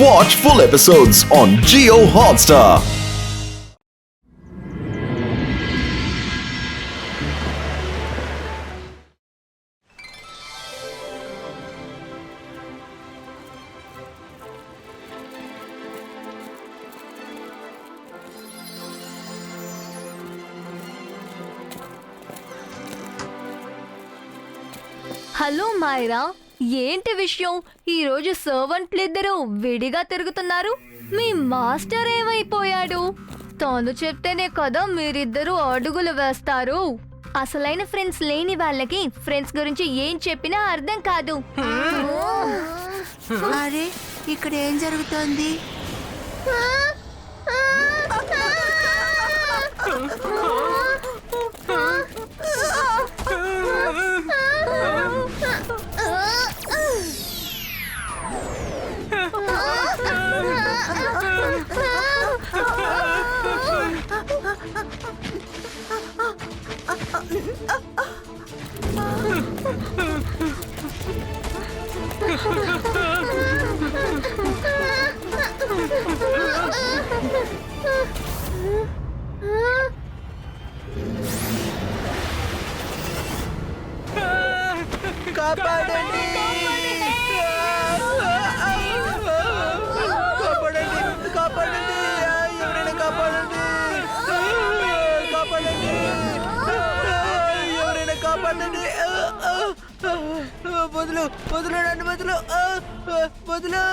Watch full episodes on Jio Hotstar. Hello Myra, ఏంటి విషయం? ఈరోజు సర్వెంట్లిద్దరూ విడిగా తిరుగుతున్నారు. మీ మాస్టర్ ఏమైపోయాడు? తాను చెప్తేనే కదా మీరిద్దరూ అడుగులు వేస్తారు. అసలైన ఫ్రెండ్స్ లేని వాళ్ళకి ఫ్రెండ్స్ గురించి ఏం చెప్పినా అర్థం కాదు. అరే, ఇక్కడ ఏం జరుగుతోంది? కాపాడండి! కాపాడండి! కాపాడండి! ఎవరైనా కాపాడండి! కాపాడండి! ఎవరైనా కాపాడండి! వదులు, వదులు, నన్ను వదులు, వదులు!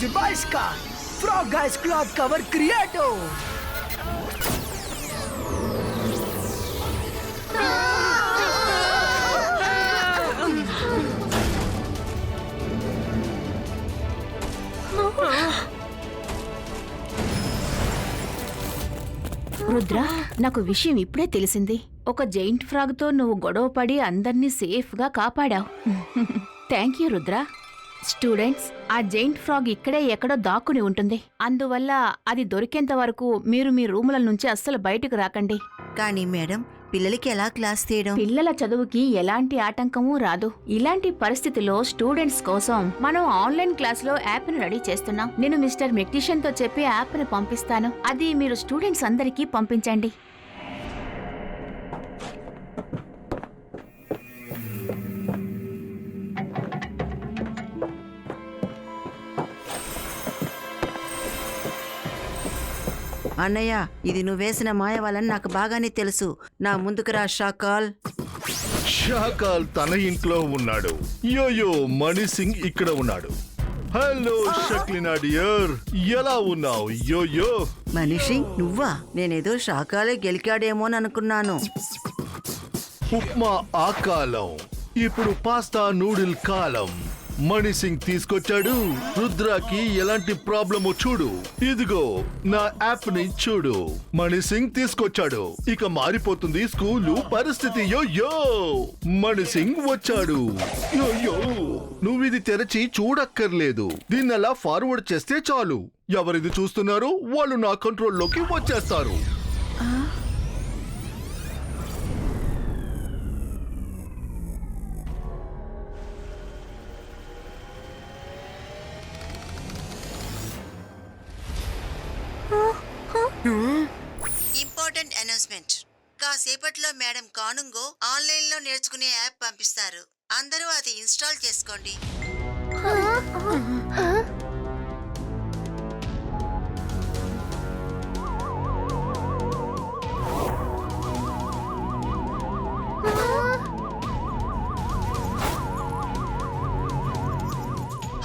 Zibaiska! Frog Guys cloth cover creato! Rudra, నాకు విషయం ఇప్పుడే తెలిసింది. ఒక జైంట్ ఫ్రాగ్ తో నువ్వు గొడవ పడి అందర్నీ సేఫ్ గా కాపాడావు. Thank you Rudra. స్టూడెంట్స్, ఆ జైంట్ ఫ్రాగ్ ఇక్కడే ఎక్కడో దాక్కుని ఉంటుంది. అందువల్ల అది దొరికేంత వరకు మీరు మీ రూముల నుంచి అస్సలు బయటకు రాకండి. కానీ మేడం, పిల్లలకి ఎలా క్లాస్ తీయడం? పిల్లల చదువుకి ఎలాంటి ఆటంకమూ రాదు. ఇలాంటి పరిస్థితిలో స్టూడెంట్స్ కోసం మనం ఆన్లైన్ క్లాస్ లో యాప్ ని రెడీ చేస్తున్నాం. నేను మిస్టర్ మెక్టిషియన్ తో చెప్పి యాప్ ని పంపిస్తాను. అది మీరు స్టూడెంట్స్ అందరికీ పంపించండి. అన్నయ్య, ఇది నువ్వేసిన మాయ వాళ్ళని నాకు బాగానే తెలుసు. నా ముందుకు రా షాకాల్. షాకాల్ తన ఇంట్లో ఉన్నాడు. యోయో, మణి సింగ్ ఇక్కడ ఉన్నాడు. హలో షక్లినా డియర్, ఎలా ఉన్నావు? యోయో మనిషి, నువ్వా? నేనేదో షాకాలే గెలికాడేమోననుకున్నాను. ఉప్మా ఆ కాలం, ఇప్పుడు పాస్తా నూడిల్ కాలం. మణి సింగ్ తీసుకొచ్చాడు. రుద్రాకి ఎలాంటి ప్రాబ్లమో చూడు. ఇదిగో నా యాప్ ని చూడు. మణి సింగ్ తీసుకొచ్చాడు. ఇక మారిపోతుంది స్కూలు పరిస్థితి. యోయో, మణి సింగ్ వచ్చాడు. యోయో, నువ్విది తెరచి చూడక్కర్లేదు. దీన్నలా ఫార్వర్డ్ చేస్తే చాలు. ఎవరిది చూస్తున్నారు వాళ్ళు నా కంట్రోల్లోకి వచ్చేస్తారు. Important announcement. కాసేపట్లో మేడం కానుంగో ఆన్లైన్ లో నేర్చుకునే యాప్ పంపిస్తారు. అందరూ అది ఇన్స్టాల్ చేసుకోండి.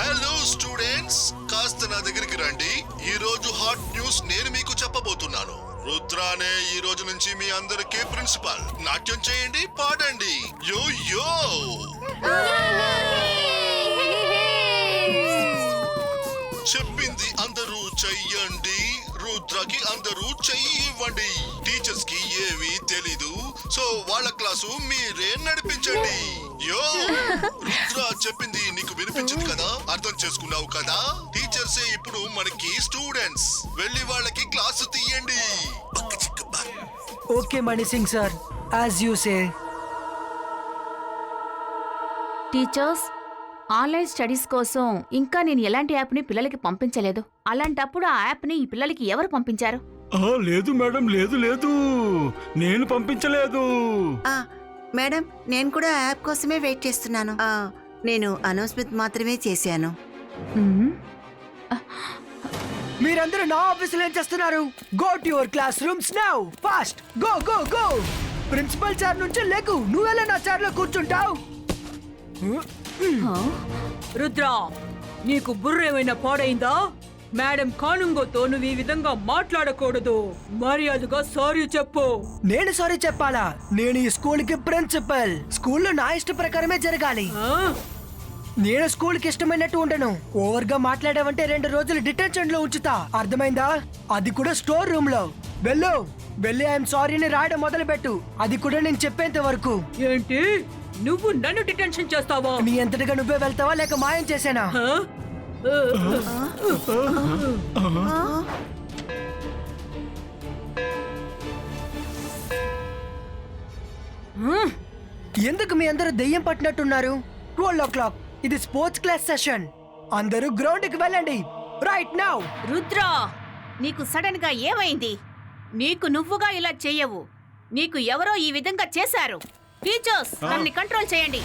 హలో స్టూడెంట్స్, కాస్త నా దగ్గరికి రండి. ఈ రోజు హాట్ న్యూస్ నేను మీకు చెప్పబోతున్నాను. రుద్రానే ఈ రోజు నుంచి మీ అందరికీ ప్రిన్సిపల్. నాట్యం చేయండి, పాడండి. యో యో. చెప్పింది అందరూ చెయ్యండి. రుద్రకి అందరూ చెయ్యి ఇవ్వండి. టీచర్స్ కి ఏమీ తెలీదు, సో వాళ్ళ క్లాసు మీరే నడిపించండి. యో రుద్ర చెప్పింది నీకు వినిపించింది కదా, అర్థం చేసుకున్నావు కదా? టీచర్సే ఇప్పుడు మనకి స్టూడెంట్స్. వెళ్ళి వాళ్ళకి క్లాసు తీయండి. Okay Mani Singh sir, as you say. Teachers, online studies కోసం ఇంకా నేను ఎలాంటి యాప్ని పిల్లలకి పంపించలేదు. అలాంటప్పుడు ఆ యాప్ని ఈ పిల్లలకి ఎవరు పంపించారు? లేదు మేడం, లేదు నేను పంపించలేదు. మేడం, నేను కూడా యాప్ కోసమే వెయిట్ చేస్తున్నాను. నేను అనౌన్స్మెంట్ మాత్రమే చేశాను. మీరందరూ నా ఆఫీసులో ఏం చేస్తున్నారు? Go to your classrooms now, fast go go go. Principal sir నుంచి లేకు, నువ్వెలా నా చైర్లో కూర్చుంటావు? రుద్రా, నీకు బుర్ర ఏమైనా పాడైందా? మేడం కానుంగోతో నువ్వు ఈ విధంగా మాట్లాడకూడదు. మర్యాదగా సారీ చెప్పు. నేను సారీ చెప్పాలా? నేను ఈ స్కూల్ కి ప్రిన్సిపల్. స్కూల్లో నా ఇష్ట ప్రకారమే జరగాలి. నేను స్కూల్ కి ఇష్టమైనట్టు ఉండను. ఓవర్ గా మాట్లాడావంటే 2 రోజులు డిటెన్షన్ లో ఉంచుతా, అర్థమైందా? అది కూడా స్టోర్ రూమ్ లో. వెళ్ళి ఐఎమ్ సారీని రాయడం మొదలు పెట్టు, అది కూడా నేను చెప్పేంత వరకు. ఏంటి, నువ్వు నన్ను డిటెన్షన్ చేస్తావా? నీ ఎంతటిగా నువ్వే వెళ్తావా లేక మాయం చేసేనా? ఎందుకు మీ అందరూ దెయ్యం పట్టినట్టున్నారు? 12 o'clock, ఇది స్పోర్ట్స్ క్లాస్ సెషన్. అందరూ గ్రౌండ్ కి వెళ్ళండి రైట్ నౌ. రుద్రా, నీకు సడన్ గా ఏమైంది? నీకు నువ్వుగా ఇలా చెయ్యవు. నీకు ఎవరో ఈ విధంగా చేశారు. టీచర్స్, నన్ను కంట్రోల్ చేయండి.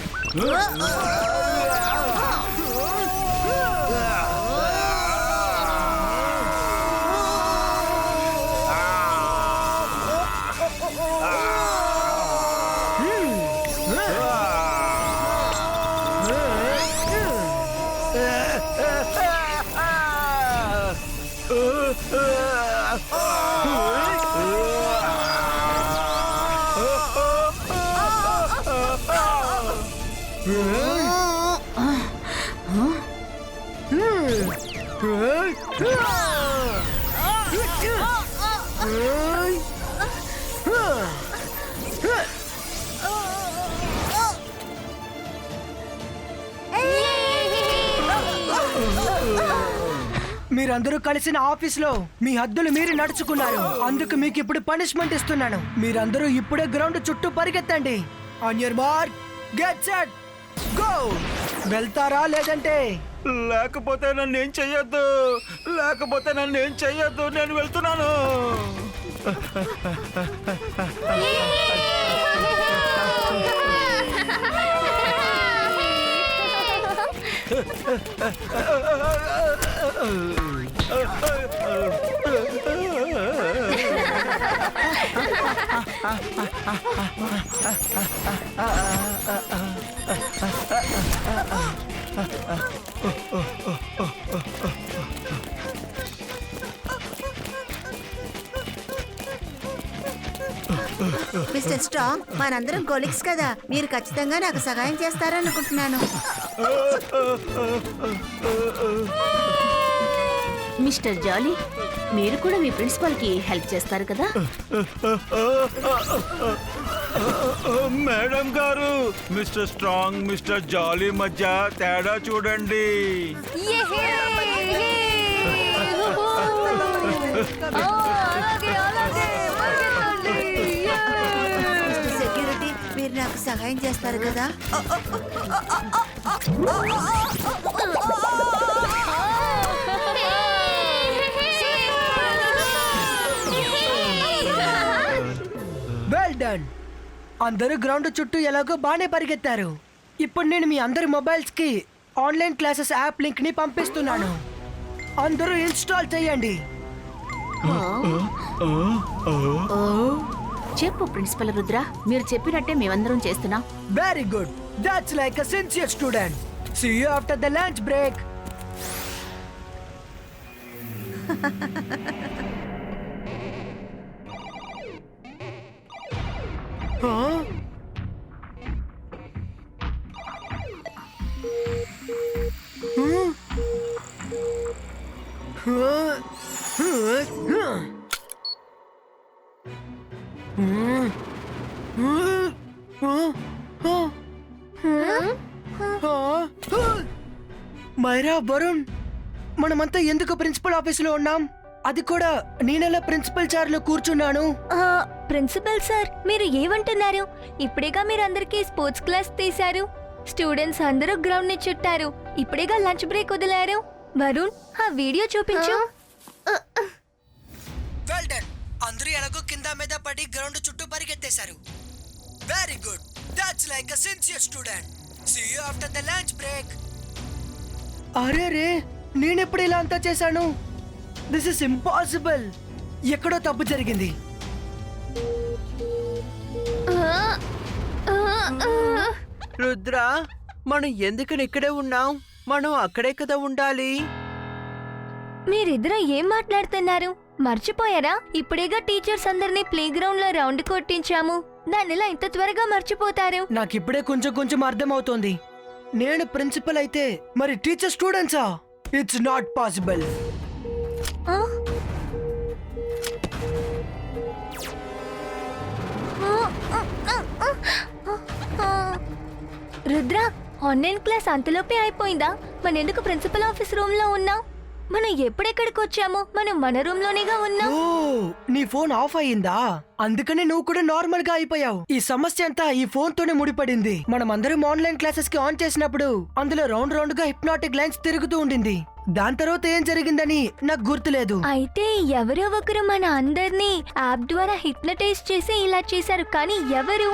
మీరందరూ కలిసిన ఆఫీస్ లో మీ హద్దులు మీరు నడుచుకున్నారు. అందుకు మీకు ఇప్పుడు పనిష్మెంట్ ఇస్తున్నాను. మీరందరూ ఇప్పుడే గ్రౌండ్ చుట్టూ పరిగెత్తండి. On your mark, get set, go. వెళ్తారా లేదంటే? లేకపోతే నన్ను ఏం చెయ్యొద్దు, నేను వెళ్తున్నాను. మిస్టర్ స్ట్రాంగ్, మనందరం కొలీగ్స్ కదా, మీరు ఖచ్చితంగా నాకు సహాయం చేస్తారనుకుంటున్నాను. మిస్టర్ జాలీ, మీరు కూడా మీ ప్రిన్సిపల్ కి హెల్ప్ చేస్తారు కదా? మేడం గారు, మిస్టర్ స్ట్రాంగ్, మిస్టర్ జాలీ మధ్య తేడా చూడండి. సెక్యూరిటీ, మీరు నాకు సహాయం చేస్తారు కదా? Well done. అందరూ గ్రౌండ్ చుట్టూ ఎలాగో బానే పరిగెత్తారు. ఇప్పుడు నేను మీ అందరి మొబైల్స్ కి ఆన్లైన్ క్లాసెస్ యాప్ లింక్ ని పంపిస్తున్నాను. అందరూ ఇన్స్టాల్ చేయండి. చెప్పు ప్రిన్సిపల్ రుద్ర, మీరు చెప్పినట్టే మేమందరం చేస్తున్నాం. Very good, that's like a sincere student. See you after the lunch break. Myra, Varun, మనమంతా ఎందుకు ప్రిన్సిపల్ ఆఫీసులో ఉన్నాం? అది కూడా నేనెలా ప్రిన్సిపల్ చైర్లో కూర్చున్నాను? ప్రిన్సిపల్ సార్, మీరు ఏమంటున్నారు? ఇప్పుడేగా మీరు అందరికీ స్పోర్ట్స్ క్లాస్ తీశారు, స్టూడెంట్స్ అందరూ గ్రౌండ్ ని చుట్టారు, ఇప్పుడేగా లంచ్ బ్రేక్ వదిలారు. వరుణ్, ఆ వీడియో చూపించు. Well done. అందరూ ఎలాగో కింద మీద పడి గ్రౌండ్ చుట్టూ పరిగెత్తేశారు. Very good. That's like a sincere student. See you after the lunch break. అరే రే, నేనెప్పుడు ఇలా అంతా చేశాను? This is impossible. ఎక్కడో తప్పు జరిగింది. రుద్ర, మనం ఎందుకని ఇక్కడే ఉన్నాం? మనం అక్కడే కదా ఉండాలి. మీరిద్దరూ ఏం మాట్లాడుతున్నారు? మర్చిపోయారా? ఇప్పుడేగా టీచర్స్ అందరినీ ప్లే గ్రౌండ్ లో రౌండ్ కొట్టించాము. దానిలా ఇంత త్వరగా మర్చిపోతారు? నాకిప్పుడే కొంచెం కొంచెం అర్థమవుతోంది. నేను ప్రిన్సిపల్ అయితే మరి టీచర్ స్టూడెంట్సా? It's not possible. Rudra, online class అంతలోపే అయిపోయిందా? మన ఎందుకు ప్రిన్సిపల్ ఆఫీస్ రూమ్ లో ఉన్నాం? మనం ఎప్పుడెక్కడికి వచ్చాము? మనం మన రూమ్ లోనేగా ఉన్నాం. ఓ, నీ ఫోన్ ఆఫ్ అయ్యిందా? అందుకనే నువ్వు కూడా నార్మల్ గా అయిపోయావు. ఈ సమస్య అంతా ఈ ఫోన్ తోనే ముడిపడింది. మనం అందరం ఆన్లైన్ క్లాసెస్ కి ఆన్ చేసినప్పుడు అందులో రౌండ్ రౌండ్ గా హిప్నాటిక్ లైన్స్ తిరుగుతూ ఉండింది. దాని తర్వాత ఏం జరిగిందని నాకు గుర్తులేదు. అయితే ఎవరో ఒకరు మన అందరినీ యాప్ ద్వారా హిప్నటైజ్ చేసి ఇలా చేశారు. కానీ ఎవరు?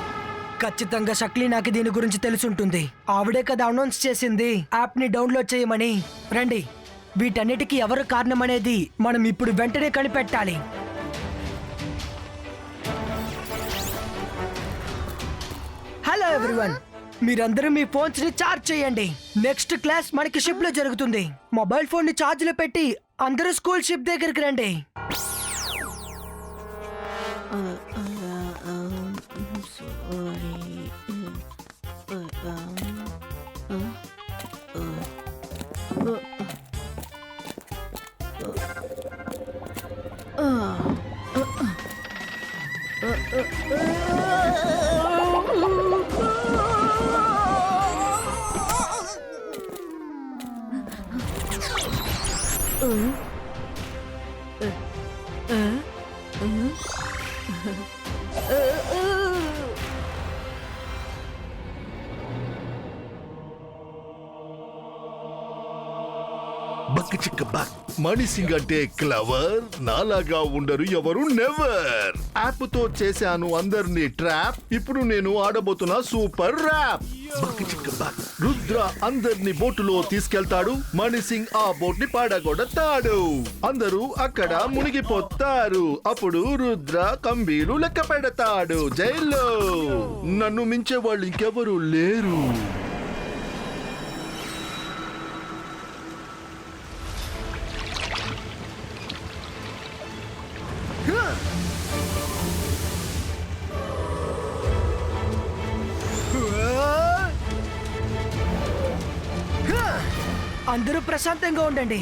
ఖచ్చితంగా షక్లీ నాకు దీని గురించి తెలుసుంటుంది. ఆవిడే కదా అనౌన్స్ చేసింది యాప్ ని డౌన్లోడ్ చేయమని. రండి, వీటన్నిటికీ ఎవరు కారణమనేది మనం ఇప్పుడు వెంటనే కనిపెట్టాలి. హలో ఎవ్రీవన్, మీరందరూ మీ ఫోన్స్ ని ఛార్జ్ చేయండి. నెక్స్ట్ క్లాస్ మనకి షిప్ లో జరుగుతుంది. మొబైల్ ఫోన్ ని ఛార్జ్ లో పెట్టి అందరూ స్కూల్ షిప్ దగ్గరికి రండి. బక్ చిక్క బక్. మణిసింగ్ అంటే క్లవర్, నాలాగా ఉండరు ఎవరు నెవర్. యాప్ తో చేశాను అందరినీ ట్రాప్, ఇప్పుడు నేను ఆడబోతున్నా సూపర్ ర్యాప్. బక్ చిక్క బక్. రుద్ర అందరినీ బోటులో తీసుకెళ్తాడు, మణిసింగ్ ఆ బోట్ ని పాడగొడతాడు. అందరూ అక్కడ మునిగిపోతారు. అప్పుడు రుద్ర కంబీలు లెక్క పెడతాడు. జైల్లో నన్ను మించే వాళ్ళు ఇంకెవరు లేరు. అందరూ ప్రశాంతంగా ఉండండి.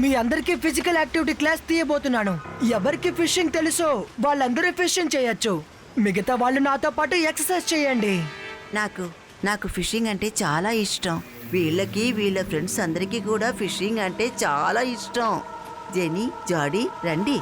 మీ అందరికీ ఫిజికల్ యాక్టివిటీ క్లాస్ తీయబోతున్నాను. ఎవరికి ఫిషింగ్ తెలుసో వాళ్ళందరూ ఫిషింగ్ చేయొచ్చు. మిగతా వాళ్ళు నాతో పాటు ఎక్సర్సైజ్ చేయండి. నాకు ఫిషింగ్ అంటే చాలా ఇష్టం. వీళ్ళకి వీళ్ళ ఫ్రెండ్స్ అందరికీ కూడా ఫిషింగ్ అంటే చాలా ఇష్టం. జెనీ, జాడీ, రండి.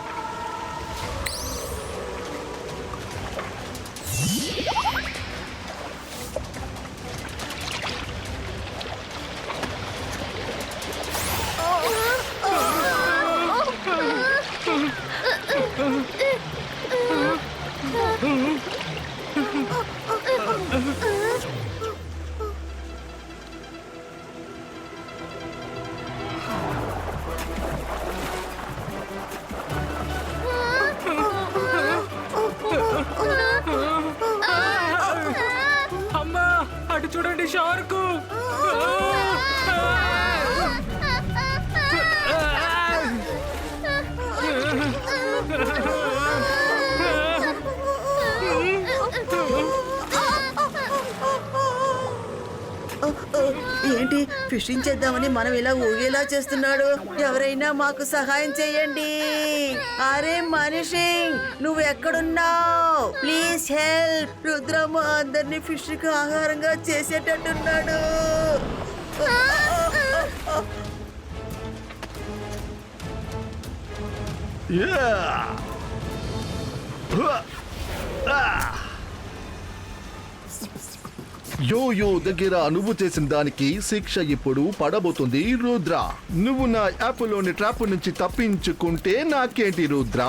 ఫిషింగ్ చేద్దామని మనం ఇలా ఊగేలా చేస్తున్నాడు. ఎవరైనా మాకు సహాయం చేయండి. అరే మనిషి, నువ్వు ఎక్కడున్నావు? Please help. రుద్రమ్మ అందరినీ ఫిష్ కి ఆహారంగా చేసేటట్టున్నాడు. యోయో దగ్గర నువ్వు చేసిన దానికి శిక్ష ఇప్పుడు పడబోతుంది రుద్ర. నువ్వు నా యాప్లోని ట్రాప్ నుంచి తప్పించుకుంటే నాకేంటి రుద్ర?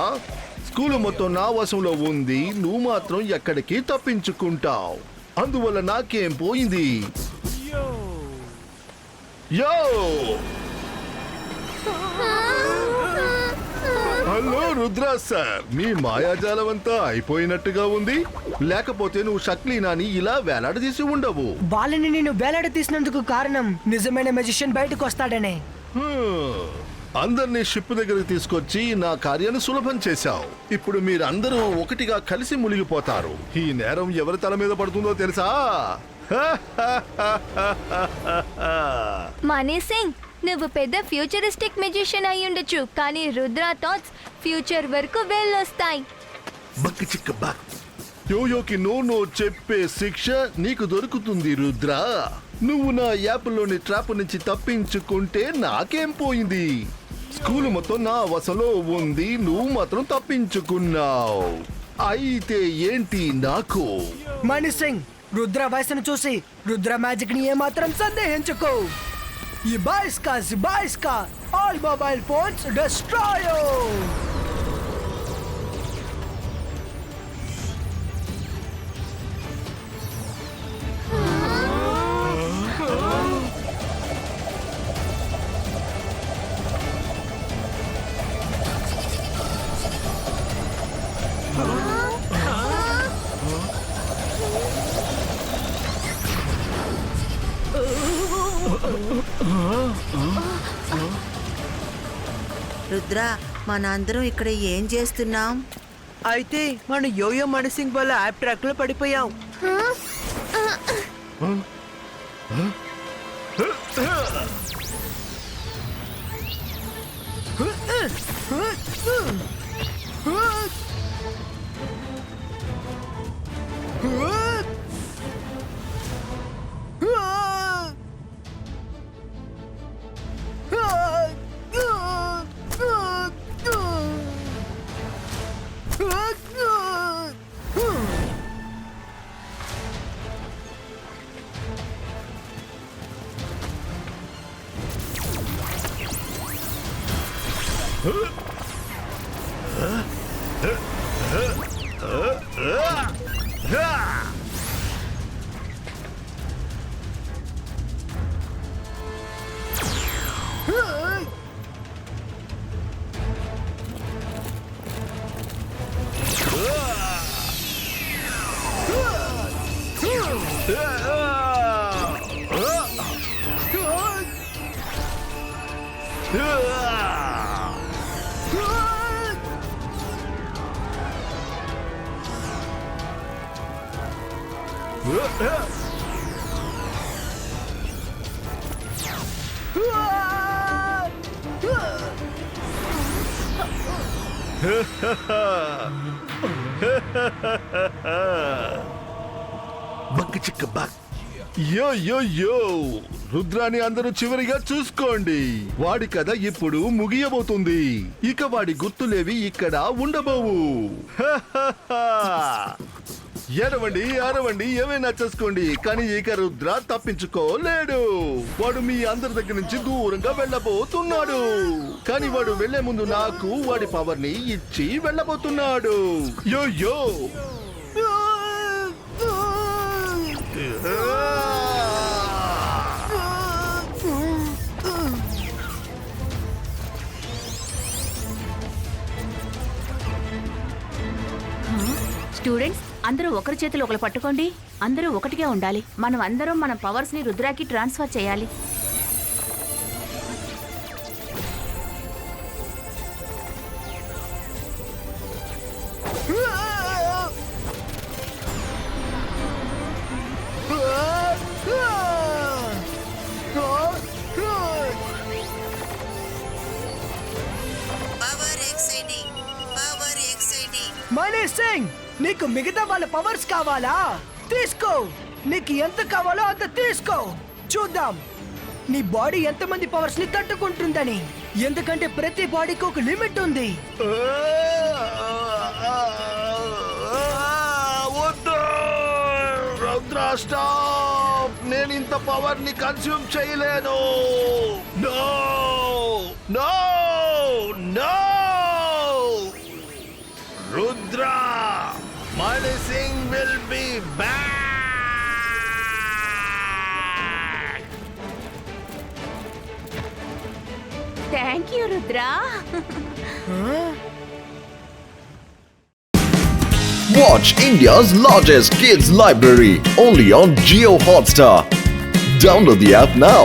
స్కూల్ మొత్తం నా వశంలో ఉంది, నువ్వు మాత్రం ఎక్కడికి తప్పించుకుంటావు. అందువల్ల నాకేం పోయింది? యో హలో రుద్ర సార్, మీ మాయాజాలం అంతా అయిపోయినట్టుగా ఉంది. లేకపోతే నువ్వు షక్లీనాని ఇలా వేలాడదీసి ఉండవు. వాళ్ళని నేను వేలాడ తీసినందుకు కారణం నిజమైన మెజిషియన్ బయటకు వస్తాడనే. అందరినీ షిప్ దగ్గరికి తీసుకొచ్చి నా కార్యాన్ని సులభం చేశావు. ఇప్పుడు మీరందరూ ఒకటిగా కలిసి మునిగిపోతారు. ఈ నేరం ఎవరి తల మీద పడుతుందో తెలుసా? మనీ సింగ్, నువ్వు పెద్ద ఫ్యూచరిస్టిక్ మెజిషియన్ అయి ఉండొచ్చు, కానీ రుద్ర థాట్స్ ఫ్యూచర్ వరకు వెళ్ళొస్తాయి. బక్ చిక్క బక్. యోయోకి నో చెప్పే శిక్ష నీకు దొరుకుతుంది రుద్ర. నువ్వు నా యాప్లోని ట్రాప్ నుంచి తప్పించుకుంటే నాకేం పోయింది? స్కూల్ మొత్తం నా వశంలో ఉంది, నువ్వు మాత్రం తప్పించుకున్నావు. అయితే ఏంటి నాకు? మణి సింగ్, రుద్ర వయసును చూసి రుద్ర మ్యాజిక్ ని ఏమాత్రం సందేహించుకో. ఈ 22 का all mobile phones destroy. Rudra, మనందరం ఇక్కడ ఏం చేస్తున్నాం? అయితే మన యోయో మణిసింగ్ వల్ల యాప్ ట్రాక్ లో పడిపోయాం. బక్ చిక్క బక్. యో యో యో, రుద్రాని అందరూ చివరిగా చూసుకోండి. వాడి కథ ఇప్పుడు ముగియబోతుంది. ఇక వాడి గుర్తులేవి ఇక్కడ ఉండబోవు. ఎరవండి అరవండి, ఏమైనా చేసుకోండి, కానీ ఇక రుద్ర తప్పించుకోలేడు. వాడు మీ అందరి దగ్గర నుంచి దూరంగా వెళ్ళబోతున్నాడు. కానీ వాడు వెళ్లే ముందు నాకు వాడి పవర్ ని ఇచ్చి వెళ్ళబోతున్నాడు. యో యో స్టూడెంట్స్, అందరూ ఒకరి చేతులు ఒకరు పట్టుకోండి. అందరూ ఒకటిగా ఉండాలి. మనం అందరం మన పవర్స్ ని రుద్రాకి ట్రాన్స్ఫర్ చేయాలి. మనీ సింగ్, నీకు మిగతా వాళ్ళ పవర్స్ కావాలా? తీసుకో, నీకు ఎంత కావాలో అంత తీసుకో. చూద్దాం నీ బాడీ ఎంతమంది పవర్స్ ని తట్టుకుంటుందని. ఎందుకంటే ప్రతి బాడీకి ఒక లిమిట్ ఉంది. వద్దు రుద్ర, స్టాప్. నేను ఇంత పవర్ ని కన్స్యూమ్ చేయలేను. No no no Rudra, Mani Singh will be back. Thank you Rudra. Watch India's largest kids library only on Jio Hotstar. Download the app now.